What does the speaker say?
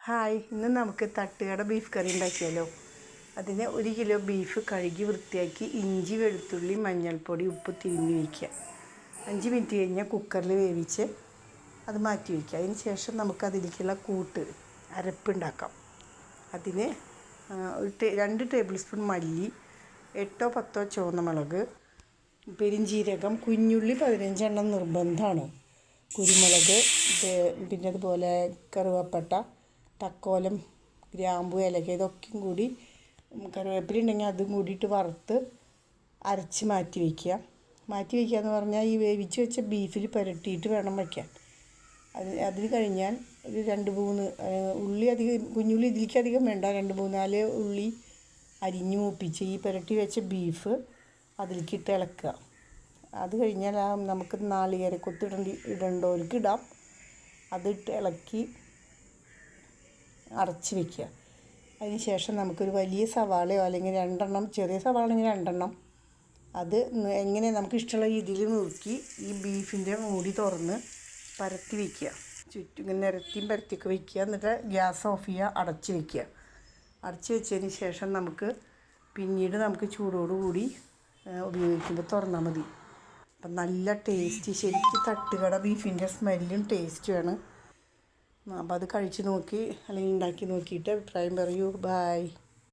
Hi, ഇന്ന് നമുക്ക് തട്ടുകട ബീഫ് കറി ഉണ്ടാക്കിയാലോ. അതിന് 1 കിലോ ബീഫ് കഴുകി വൃത്തിയാക്കി ഇഞ്ചി, വെളുത്തുള്ളി, മഞ്ഞൾപ്പൊടി, ഉപ്പ് തിരുമ്മി വയ്ക്കുക. 5 മിനിറ്റ് കഴിഞ്ഞാൽ കുക്കറിൽ വേവിച്ച് അത് മാറ്റി വയ്ക്കുക. അതിന് ശേഷം നമുക്കതിലേക്കുള്ള അരപ്പുണ്ടാക്കാം. അതിന് 2 ടേബിൾ സ്പൂൺ മല്ലി, 8 10 ചുവന്ന മുളക്, പെരിഞ്ജീരകം, കുഞ്ഞുള്ളി 15 എണ്ണം നിർബന്ധമാണ്, കുരുമുളക്, പിന്നെ അതുപോലെ കറുവപ്പട്ട, തക്കോലം, ഗ്രാമ്പു, ഏലക്ക, ഇതൊക്കെയും കൂടി, കറിവേപ്പില ഉണ്ടെങ്കിൽ അതും കൂടിയിട്ട് വറുത്ത് അരച്ച് മാറ്റി വയ്ക്കുക എന്ന് പറഞ്ഞാൽ ഈ വേവിച്ച് വെച്ച ബീഫിൽ പുരട്ടിയിട്ട് വേണം വയ്ക്കാൻ. അതിന് കഴിഞ്ഞാൽ ഒരു 2-3 ഉള്ളി, കുഞ്ഞുള്ളി ഇതിലേക്കധികം വേണ്ട, 2-3-4 ഉള്ളി അരിഞ്ഞ് മൂപ്പിച്ച് ഈ പുരട്ടി വെച്ച ബീഫ് അതിലേക്കിട്ട് ഇളക്കുക. അത് കഴിഞ്ഞാൽ നമുക്ക് നാളികേരക്കൊത്ത് ഇടേണ്ടവർക്ക് ഇടാം. അതിട്ട് ഇളക്കി അടച്ച് വയ്ക്കുക. അതിന് ശേഷം നമുക്കൊരു വലിയ സവാളയോ അല്ലെങ്കിൽ 2 ചെറിയ സവാള ആണെങ്കിൽ 2 അത് എങ്ങനെ നമുക്ക് ഇഷ്ടമുള്ള രീതിയിൽ നുറുക്കി ഈ ബീഫിൻ്റെ മൂടി തുറന്ന് പരത്തി വയ്ക്കുക. ചുറ്റും ഇങ്ങനെ നിരത്തിയും പരത്തിയൊക്കെ വയ്ക്കുക. എന്നിട്ട് ഗ്യാസ് ഓഫ് ചെയ്യുക, അടച്ച് വയ്ക്കുക. അടച്ച് വെച്ചതിന് ശേഷം പിന്നീട് നമുക്ക് ചൂടോടുകൂടി ഉപയോഗിക്കുമ്പോൾ തുറന്നാൽ മതി. അപ്പം നല്ല ടേസ്റ്റ്, ശരിക്കും തട്ടുകട ബീഫിൻ്റെ സ്മെല്ലും ടേസ്റ്റുമാണ്. അപ്പോൾ അത് കഴിച്ച് നോക്കി അല്ലെങ്കിൽ ഉണ്ടാക്കി നോക്കിയിട്ട് അഭിപ്രായം പറയൂ. ബായ്.